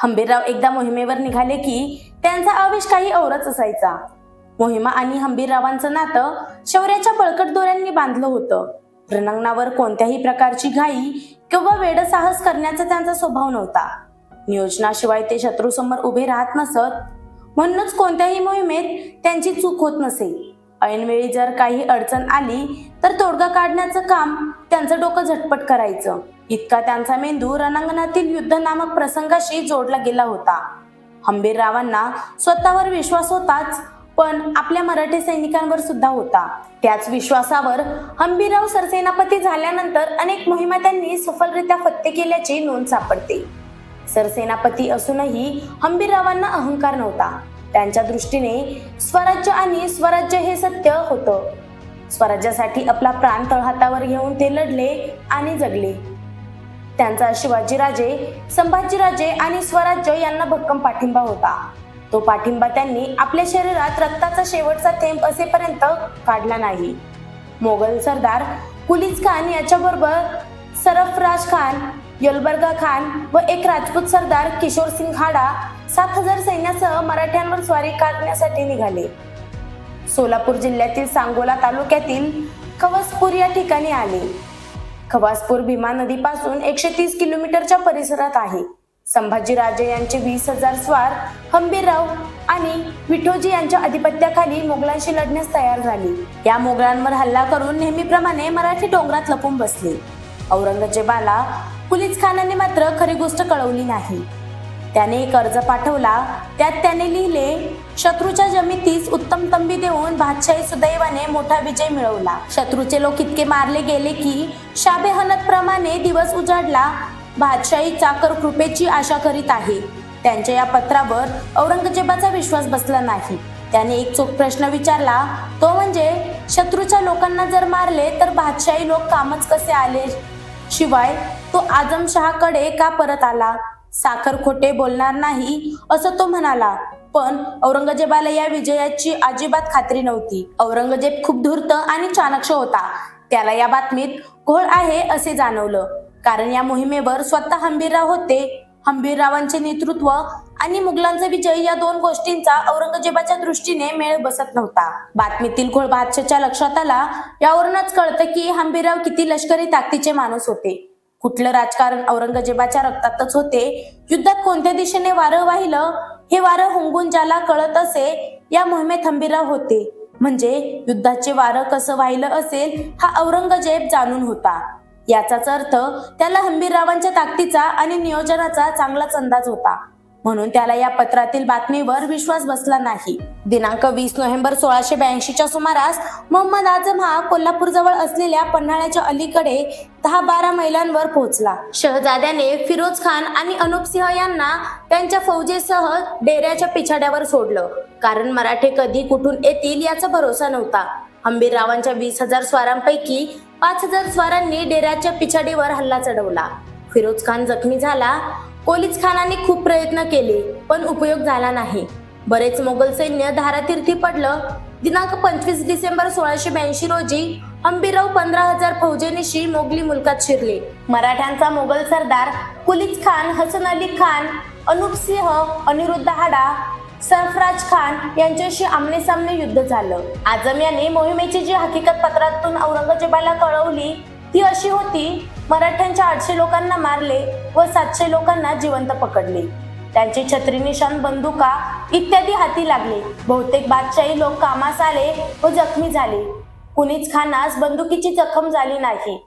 हंबीरराव एकदा मोहिमेवर निघाले की त्यांचा आवेश काही औरच असायचा. मोहिमा आणि हंबीररावांचं नातं शौर्याच्या बळकट दोऱ्यांनी बांधलं होतं. रणांगणावर कोणत्याही प्रकारची घाई किंवा वेडसाहस करण्याचा त्यांचा स्वभाव नव्हता. नियोजनाशिवाय ते शत्रूसमोर उभे राहत नसत. म्हणूनच कोणत्याही मोहिमेत त्यांची चूक होत नसे. ऐनवेळी जर काही अडचण आली तर तोडगा काढण्याचं काम त्यांचं डोकं झटपट करायचं. इतका त्यांचा मेंदू रणांगणातील युद्ध नामक प्रसंगाशी जोडला गेला होता. हंबीररावांना स्वतःवर विश्वास होताच, पण आपल्या मराठी सैनिकांवर सुद्धा होता. त्याच विश्वासावर हंबीरराव सरसेनापती झाल्यानंतर अनेक मोहिमा त्यांनी सफलरित्या फत्ते केल्याची नोंद सापडते. सरसेनापती असूनही हंबीररावांना अहंकार नव्हता. त्यांच्या दृष्टीने स्वराज्य आणि स्वराज्य हे सत्य होतं. स्वराज्यासाठी आपला प्राण तळहातावर घेऊन ते लढले आणि जगले. त्यांचा शिवाजीराजे, संभाजीराजे आणि स्वराज्य यांना भक्कम पाठिंबा होता. तो पाठिंबा त्यांनी आपल्या शरीरात रक्ताचा शेवटचा थेंब असेपर्यंत काढला नाही. मोगल सरदार कुलीच खान याच्याबरोबर सरफराज खान, यलबर्गा खान व एक राजपूत सरदार किशोर सिंग हाडा 7,000 सैन्यासह मराठ्यांवर स्वारी करण्यासाठी निघाले. सोलापूर जिल्ह्यातील सांगोला तालुक्यातील खवासपूर या ठिकाणी आले. खवासपूर भीमा नदीपासून 130 किलोमीटरच्या परिसरात आहे. संभाजीराजे यांचे 20,000 स्वार हंबीरराव आणि विठोजी यांच्या अधिपत्याखाली मोगलांशी लढण्यास तयार झाले. या मोगलांवर हल्ला करून नेहमीप्रमाणे मराठी डोंगरात लपून बसले. औरंगजेबाला कुलीच खानाने मात्र खरी गोष्ट कळवली नाही. त्याने एक अर्ज पाठवला. त्यात त्याने लिहिले, शत्रूच्या जमितीस उत्तम तंबी देऊन बादशाही सुदैवाने मोठा विजय मिळवला. शत्रूचे लोक इतके मारले गेले की शाबेहनत प्रमाणे दिवस उजाडला. बादशाही चाकर कृपेची आशा करीत आहे. त्यांच्या या पत्रावर औरंगजेबाचा विश्वास बसला नाही. त्याने एक चोख प्रश्न विचारला, तो म्हणजे शत्रूच्या लोकांना जर मारले तर बादशाही लोक कामच कसे आले? शिवाय तो आजमशहाकडे का परत आला? साखर खोटे बोलणार नाही असं तो म्हणाला. पण औरंगजेबाला या विजयाची अजिबात खात्री नव्हती. औरंगजेब खूप धूर्त आणि चाणक्य होता. त्याला या बातमीत घोळ आहे असे जाणवलं. कारण या मोहिमेवर स्वतः हंबीरराव होते. हंबीररावांचे नेतृत्व आणि मुघलांचा विजय या दोन गोष्टींचा औरंगजेबाच्या दृष्टीने मेळ बसत नव्हता. बातमीतील घोळ बादशाहच्या लक्षात आला. यावरूनच कळतं की हंबीरराव किती लष्करी ताकदीचे माणूस होते. कुठलं राजकारण औरंगजेबाच्या रक्तातच होते. युद्धात कोणत्या दिशेने वारं वाहिलं हे वारं हुंगून ज्याला कळत असे, या मोहिमेत हंबीरराव होते. म्हणजे युद्धाचे वारं कसं वाहिलं असेल हा औरंगजेब जाणून होता. याचाच अर्थ त्याला हंबीररावांच्या ताकदीचा आणि नियोजनाचा चांगलाच अंदाज होता. म्हणून त्याला या पत्रातील बातमीवर विश्वास बसला नाही. दिनांक 20 नोव्हेंबर 1682च्या सुमारास मोहम्मद आझम हा कोल्हापूर जवळ असलेल्या पन्हाळ्याच्या अलीकडे 10-12 मैलांवर पोहोचला. शहजाद्याने फिरोज खान आणि अनुपसिंह यांना त्यांच्या फौजेसह डेऱ्याच्या पिछाड्यावर सोडलं. कारण मराठे कधी कुठून येतील याचा भरोसा नव्हता. हंबीररावांच्या 20,000 स्वारांपैकी 5,000 स्वारांनी डेऱ्याच्या पिछाडीवर हल्ला चढवला. फिरोज खान जखमी झाला. कुलीच खानाने खूप प्रयत्न केले पण उपयोग झाला नाही. बरेच मोगल सैन्य धारातीर्थी पडलं. दिनांक 25 डिसेंबर 1682 रोजी हंबीरराव 15,000 फौजेनिशी मोगली मुलकात शिरले. मराठ्यांचा मोगल सरदार कुलीच खान, हसन अली खान, अनुपसिंह, अनिरुद्ध हाडा, सरफराज खान यांच्याशी आमनेसामने युद्ध झालं. आझम याने मोहिमेची जी हकीकत पत्रातून औरंगजेबाला कळवली ती अशी होती, मराठ्यांच्या 800 लोकांना मारले व 700 लोकांना जिवंत पकडले. त्यांची छत्री निशाण, बंदुका इत्यादी हाती लागले. बहुतेक बादशाही लोक कामास आले व जखमी झाले. कुलीच खानास बंदुकीची जखम झाली नाही.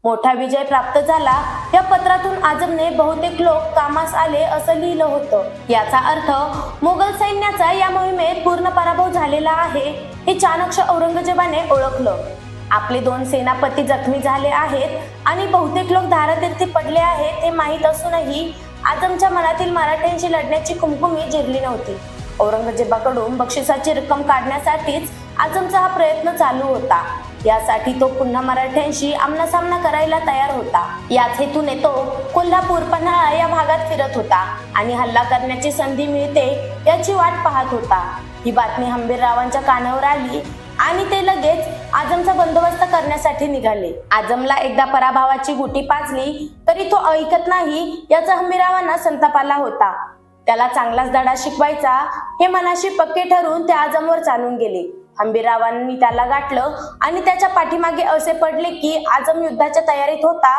मोठा विजय प्राप्त झाला. या पत्रातून आझमने बहुतेक लोक कामास आले असं लिहिलं होतं. याचा अर्थ मोगल सैन्याचा या मोहिमेत पूर्ण पराभव झालेला आहे हे चाणक्य औरंगजेबाने ओळखलं. आपले 2 सेनापती जखमी झाले आहेत आणि बहुतेक लोक धारातीर्थी पडले आहेत हे माहीत असूनही आझमच्या मनातील मराठ्यांशी लढण्याची कुमकुमी जिरली नव्हती. औरंगजेबाकडून बक्षिसाची रक्कम काढण्यासाठीच आझमचा हा प्रयत्न चालू होता. यासाठी तो पुन्हा मराठ्यांशी आमनासामना करायला तयार होता. याच हेतूने तो कोल्हापूर, पन्हाळा या भागात फिरत होता आणि हल्ला करण्याची संधी मिळते याची वाट पाहत होता. ही बातमी हंबीररावांच्या कानावर आली आणि ते लगेच आझमचा बंदोबस्त करण्यासाठी निघाले. आझमला एकदा पराभवाची गुटी पाजली तरी तो ऐकत नाही याचा हंबीररावांना संताप आला होता. त्याला चांगलाच धडा शिकवायचा हे मनाशी पक्के ठरून ते आजमवर चालून गेले. हंबीररावांनी त्याला गाठलं आणि त्याच्या पाठीमागे असे पडले की आजम युद्धाच्या तयारीत होता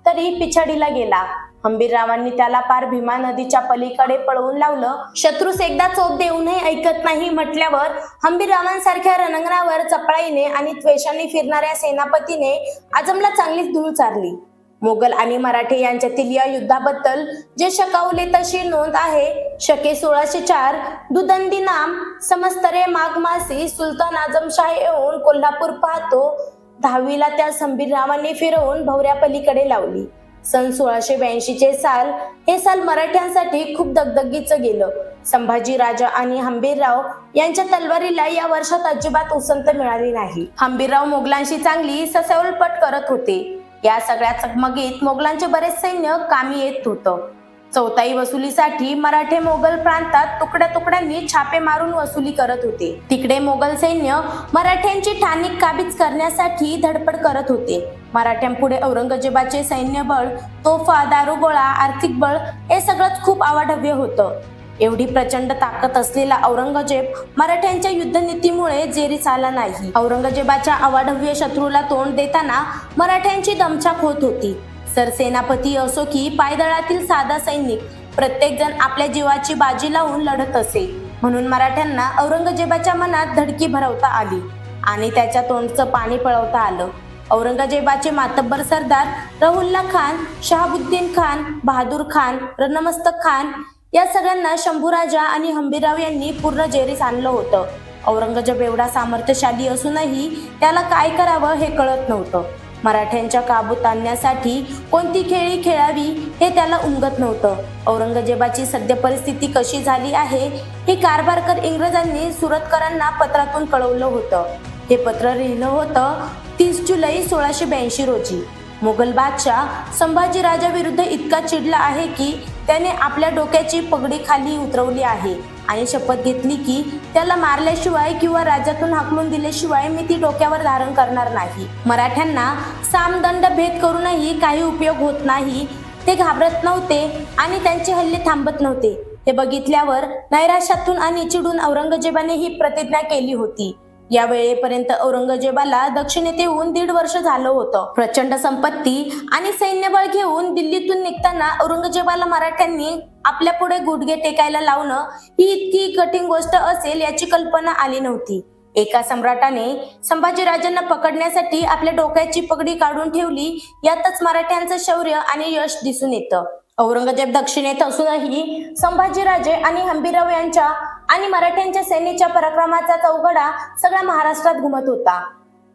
तरी पिछाडीला गेला. हंबीररावांनी त्याला पार भीमा नदीच्या पलीकडे पळवून लावलं. शत्रूस एकदा चोप देऊनही ऐकत नाही म्हटल्यावर हंबीररावांसारख्या रणंगणावर चपळाईने आणि त्वेषाने फिरणाऱ्या सेनापतीने आजमला चांगलीच धूळ चारली. मोगल आणि मराठे यांच्यातील या युद्धाबद्दल जे शकावले तशी नोंद आहे. शके 1604 दुदंडी नाम समस्तरे माघ मासी सुलतान आजमशाह येऊन कोल्हापूर पाहतो. 10वीला त्या हंबीररावांनी फिरवून भवऱ्यापलीकडे लावली. सन 1682 साल हे साल मराठ्यांसाठी खूप दगदगीचं गेलं. संभाजी राजा आणि हंबीरराव यांच्या तलवारीला या वर्षात अजिबात उसंत मिळाली नाही. हंबीरराव मोगलांशी चांगली ससवलपट करत होते. या सगळ्या चकमकीत मोगलांचे बरेच सैन्य कामी येत होतं. चौथाई वसुलीसाठी मराठे मोगल प्रांतात तुकड्या तुकड्यांनी छापे मारून वसुली करत होते. तिकडे मोगल सैन्य मराठ्यांची ठाणीक काबीज करण्यासाठी धडपड करत होते. मराठ्यांपुढे औरंगजेबाचे सैन्यबळ, तोफा, दारुगोळा, आर्थिक बळ हे सगळंच खूप अवाढव्य होतं. एवढी प्रचंड ताकद असलेला औरंगजेब मराठ्यांच्या युद्धनीतीमुळे जेरीस आला नाही. औरंगजेबाच्या अवाढव्य शत्रूला तोंड देताना मराठ्यांची दमछाक होत होती. सरसेनापती असो की पायदळातील साधा सैनिक, प्रत्येक जण आपल्या जीवाची बाजी लावून लढत असे. म्हणून मराठ्यांना औरंगजेबाच्या मनात धडकी भरवता आली आणि त्याच्या तोंडचं पाणी पळवता आलं. औरंगजेबाचे मातब्बर सरदार रहुल्ला खान, शहाबुद्दीन खान, बहादूर खान, रणमस्तक खान या सगळ्यांना शंभूराजा आणि हंबीरराव यांनी पूर्ण जेरीस आणलं होतं. औरंगजेब एवढा सामर्थ्यशाली असूनही त्याला काय करावं हे कळत नव्हतं. मराठ्यांच्या काबूत आणण्यासाठी कोणती खेळी खेळावी हे त्याला उमगत नव्हतं. औरंगजेबाची सद्य परिस्थिती कशी झाली आहे हे कारभारकर इंग्रजांनी सुरतकरांना पत्रातून कळवलं होतं. हे पत्र लिहिलं होतं 30 जुलै 1682 रोजी. मोगल बादशाह संभाजी राजाविरुद्ध इतका चिडला आहे की त्याने आपल्या डोक्याची पगडी खाली उतरवली आहे आणि शपथ घेतली की त्याला मारल्याशिवाय किंवा राज्यातून हाकलून दिल्याशिवाय मी ती डोक्यावर धारण करणार नाही. मराठ्यांना सामदंड भेद करूनही काही उपयोग होत नाही. ते घाबरत नव्हते आणि त्यांचे हल्ले थांबत नव्हते. हे बघितल्यावर नैराश्यातून आणि चिडून औरंगजेबाने ही प्रतिज्ञा केली होती. या वेळेपर्यंत औरंगजेबाला दक्षिणेत येऊन 1.5 वर्ष झालं होतं. प्रचंड संपत्ती आणि सैन्यबळ घेऊन दिल्लीतून निघताना औरंगजेबाला मराठ्यांनी आपल्या पुढे गुडघे टेकायला लावणं ही इतकी कठीण गोष्ट असेल याची कल्पना आली नव्हती. एका सम्राटाने संभाजीराजांना पकडण्यासाठी आपल्या डोक्याची पगडी काढून ठेवली. यातच मराठ्यांचं शौर्य आणि यश दिसून येतं. औरंगजेब दक्षिणेत असूनही संभाजीराजे आणि हंबीरराव यांच्या आणि मराठ्यांच्या सेनेच्या पराक्रमाचा चौघडा सगळ्या महाराष्ट्रात घुमत होता.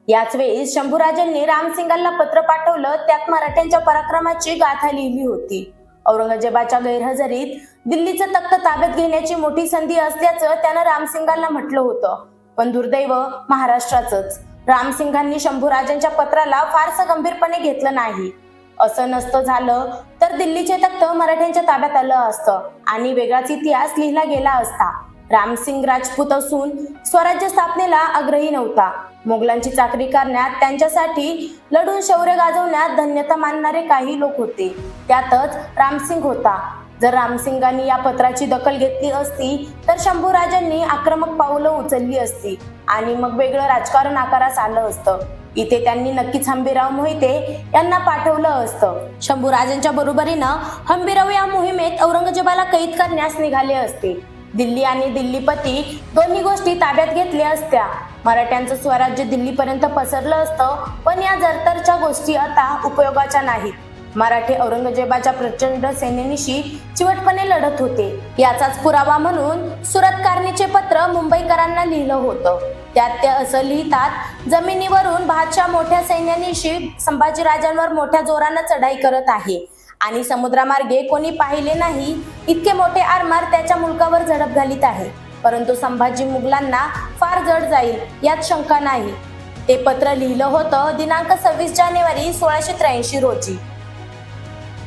याच वेळी शंभूराजांनी रामसिंगांना पत्र पाठवलं. त्यात मराठ्यांच्या पराक्रमाची गाथा लिहिली होती. औरंगजेबाच्या गैरहजेरीत दिल्लीचं तख्त ताब्यात घेण्याची मोठी संधी असल्याचं त्यानं रामसिंगांना म्हटलं होतं. पण दुर्दैव महाराष्ट्राचंच. रामसिंगांनी शंभूराजांच्या पत्राला फारसं गंभीरपणे घेतलं नाही. असं नसतं झालं तर दिल्लीचे तख्त मराठ्यांच्या ताब्यात आलं असतं आणि वेगळाच इतिहास लिहिला गेला असता. रामसिंग राजपूत असून स्वराज्य स्थापनेला आग्रही नव्हता. मोगलांची चाकरी करण्यात, त्यांच्यासाठी लढून शौर्य गाजवण्यात धन्यता मानणारे काही लोक होते. त्यातच रामसिंग होता. जर रामसिंगांनी या पत्राची दखल घेतली असती तर शंभूराजांनी आक्रमक पावलं उचलली असती आणि मग वेगळं राजकारण आकारास आलं असतं. इथे त्यांनी नक्कीच हंबीरराव मोहिते यांना पाठवलं असतं. शंभूराजांच्या बरोबरीनं हंबीरराव या मोहिमेत औरंगजेबाला कैद करण्यास निघाले असते. दिल्ली आणि दिल्लीपती दोन्ही गोष्टी ताब्यात घेतल्या असत्या. मराठ्यांचं स्वराज्य दिल्लीपर्यंत पसरलं असतं. पण या जरतरच्या गोष्टी आता उपयोगाच्या नाहीत. मराठे औरंगजेबाच्या प्रचंड सेनेनिशी चिवटपणे लढत होते. याचाच पुरावा म्हणून सुरतकारनीचे पत्र मुंबईकरांना लिहिलं होतं. त्यात ते असं लिहितात, जमिनीवरून बादशाह मोठ्या सैन्यानिशी संभाजीराजांवर मोठ्या जोरानं चढाई करत आहे आणि समुद्रामार्गे कोणी पाहिले नाही इतके मोठे आरमार त्याच्या मुलकावर झडप घालीत आहे. परंतु संभाजी मुघलांना फार जड जाईल यात शंका नाही. ते पत्र लिहिलं होतं दिनांक 26 जानेवारी 1683 रोजी.